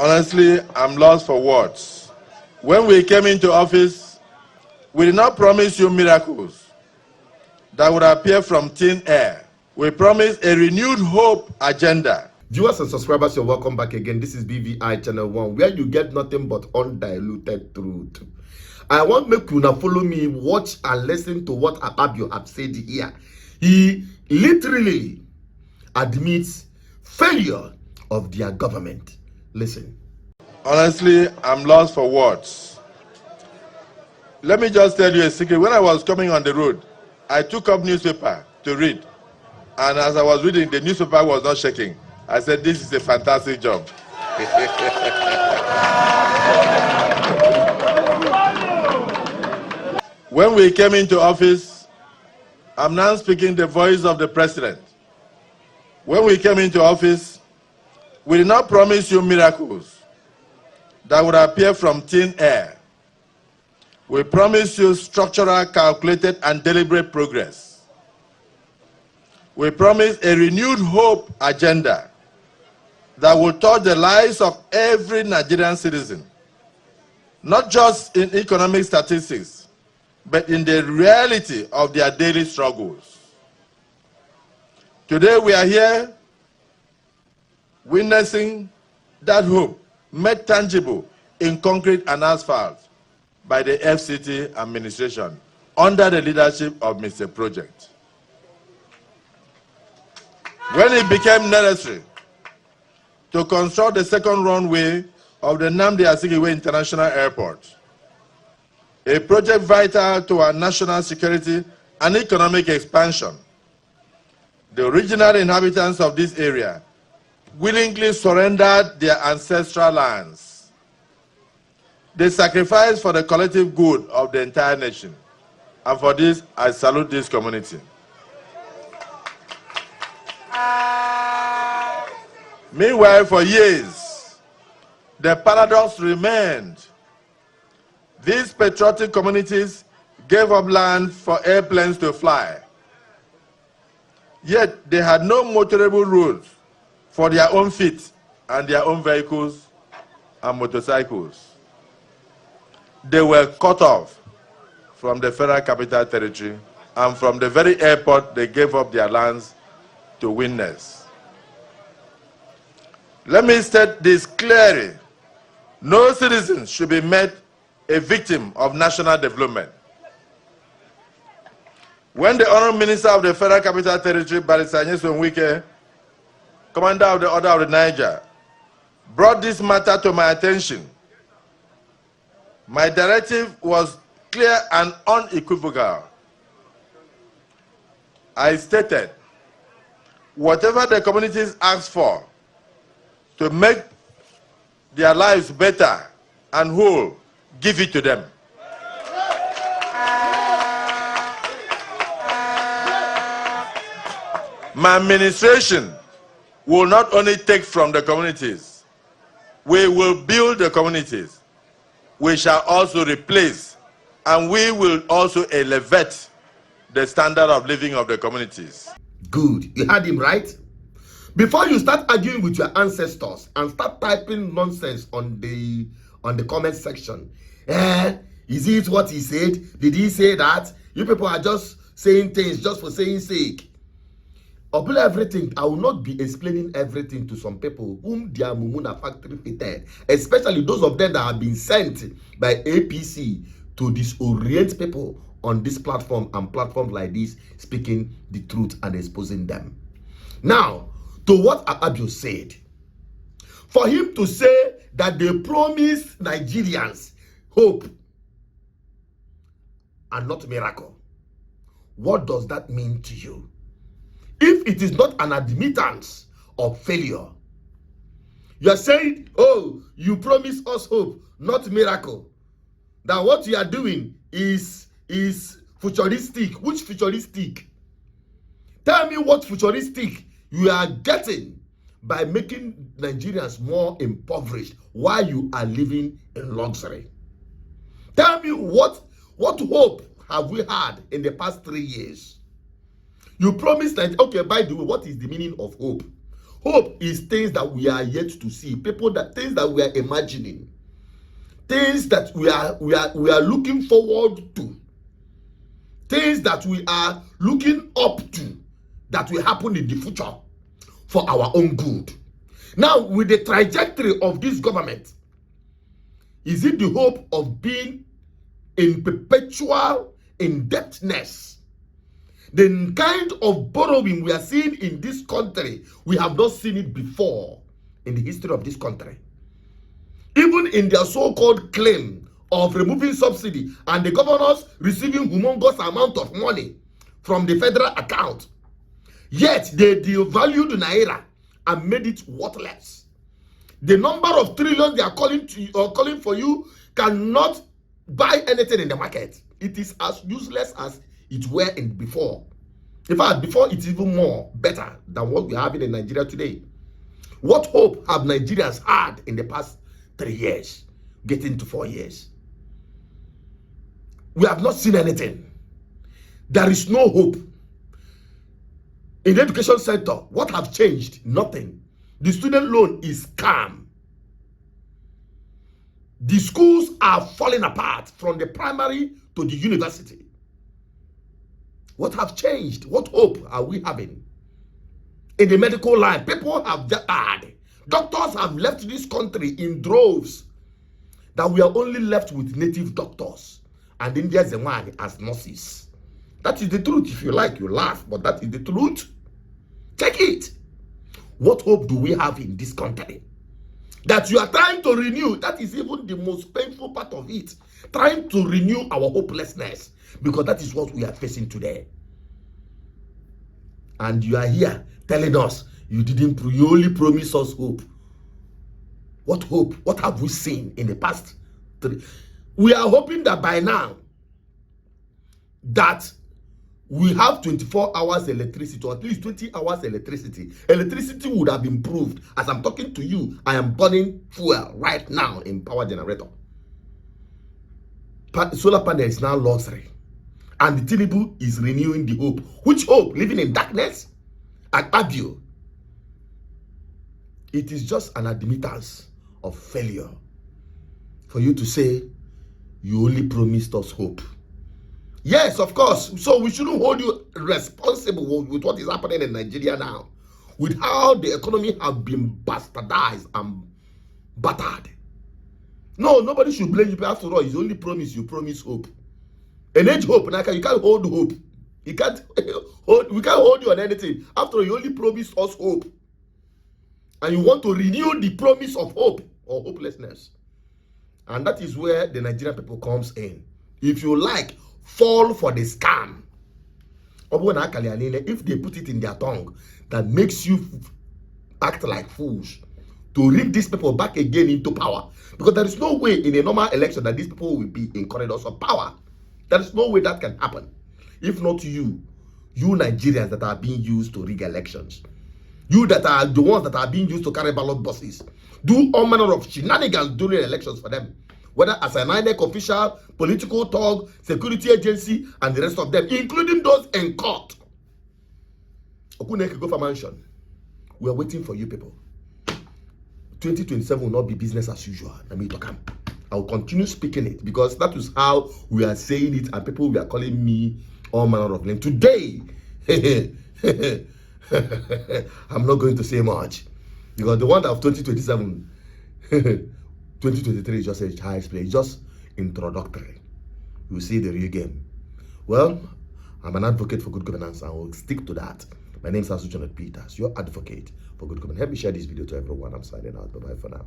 Honestly, I'm lost for words. When we came into office, we did not promise you miracles that would appear from thin air. We promised a renewed hope agenda. Viewers and subscribers, you're welcome back again. This is BVI Channel 1, where you get nothing but undiluted truth. I want make you now follow me, watch and listen to what Akpabio have said here. He literally admits failure of their government. Listen. Honestly, I'm lost for words. Let me just tell you a secret. When I was coming on the road, I took up newspaper to read. And as I was reading, the newspaper was not shaking. I said, this is a fantastic job. When we came into office, I'm now speaking the voice of the president. When we came into office, we did not promise you miracles that would appear from thin air. We promised you structural, calculated, and deliberate progress. We promised a renewed hope agenda that will touch the lives of every Nigerian citizen, not just in economic statistics, but in the reality of their daily struggles. Today we are here witnessing that hope made tangible in concrete and asphalt by the FCT administration under the leadership of Mr. Project. When it became necessary to construct the second runway of the Nnamdi Azikiwe International Airport, a project vital to our national security and economic expansion, the original inhabitants of this area willingly surrendered their ancestral lands. They sacrificed for the collective good of the entire nation. And for this, I salute this community. Meanwhile, for years, the paradox remained. These patriotic communities gave up land for airplanes to fly. Yet they had no motorable roads for their own feet and their own vehicles and motorcycles. They were cut off from the Federal Capital Territory and from the very airport they gave up their lands to witness. Let me state this clearly. No citizen should be made a victim of national development. When the Honorable Minister of the Federal Capital Territory, Barrister Nyesom Wike, Commander of the Order of the Niger, brought this matter to my attention, my directive was clear and unequivocal. I stated, whatever the communities ask for to make their lives better and whole, give it to them. My administration will not only take from the communities, we will build the communities. We shall also replace, and we will also elevate the standard of living of the communities. Good. You heard him right? Before you start arguing with your ancestors and start typing nonsense on the comment section, is it what he said? Did he say that? You people are just saying things just for saying sake. Upon everything, I will not be explaining everything to some people whom their mumuna factory fitted, especially those of them that have been sent by APC to disorient people on this platform and platforms like this, speaking the truth and exposing them. Now, to what Akpabio said, for him to say that they promised Nigerians hope and not miracle, what does that mean to you? If it is not an admittance of failure, you are saying, oh, you promised us hope, not miracle. That what you are doing is futuristic. Which futuristic? Tell me what futuristic you are getting by making Nigerians more impoverished while you are living in luxury. Tell me what hope have we had in the past 3 years? You promised that, okay, by the way, what is the meaning of hope? Hope is things that we are yet to see, things that we are imagining, things that we are looking forward to, things that we are looking up to, that will happen in the future for our own good. Now, with the trajectory of this government, is it the hope of being in perpetual indebtedness? The kind of borrowing we are seeing in this country, we have not seen it before in the history of this country. Even in their so-called claim of removing subsidy and the governors receiving humongous amount of money from the federal account, yet they devalued Naira and made it worthless. The number of trillions they are calling for you cannot buy anything in the market. It is as useless as it were in before. In fact, before it's even more better than what we have in Nigeria today. What hope have Nigerians had in the past 3 years, getting to 4 years? We have not seen anything. There is no hope. In the education sector, what have changed? Nothing. The student loan is calm. The schools are falling apart from the primary to the university. What have changed? What hope are we having? In the medical line, people have died. Doctors have left this country in droves. That we are only left with native doctors. And India Zemani as nurses. That is the truth. If you like, you laugh. But that is the truth. Take it. What hope do we have in this country? That you are trying to renew. That is even the most painful part of it. Trying to renew our hopelessness. Because that is what we are facing today. And you are here telling us you only promised us hope. What hope? What have we seen in the past 3? We are hoping that by now that we have 24 hours electricity, or at least 20 hours electricity. Electricity would have improved. As I'm talking to you, I am burning fuel right now in power generator. Solar panel is now luxury. And the Tinubu is renewing the hope. Which hope? Living in darkness? Akpabio. It is just an admittance of failure for you to say you only promised us hope. Yes, of course. So we shouldn't hold you responsible with what is happening in Nigeria now. With how the economy have been bastardized and battered. No, nobody should blame you. After all, it's only promise. You promise hope. An age hope. You can't hold hope. You can't hold. We can't hold you on anything. After all, you only promised us hope. And you want to renew the promise of hope or hopelessness. And that is where the Nigerian people comes in. If you like, fall for the scam. If they put it in their tongue, that makes you act like fools to rig these people back again into power. Because there is no way in a normal election that these people will be in corridors of power. There is no way that can happen. If not you Nigerians that are being used to rig elections. You that are the ones that are being used to carry ballot buses. Do all manner of shenanigans during elections for them. Whether as an INEC official, political thug, security agency, and the rest of them, including those in court. Okuneke go for mansion. We are waiting for you people. 2027 will not be business as usual. I will continue speaking it because that is how we are saying it, and people were calling me all manner of names. Today, I'm not going to say much because the one of 2027, 2023 is just a child's play, just introductory. You see the real game. Well, I'm an advocate for good governance and I will stick to that. My name is Asuchonot Peters, your advocate for good governance. Help me share this video to everyone. I'm signing out. Bye-bye for now.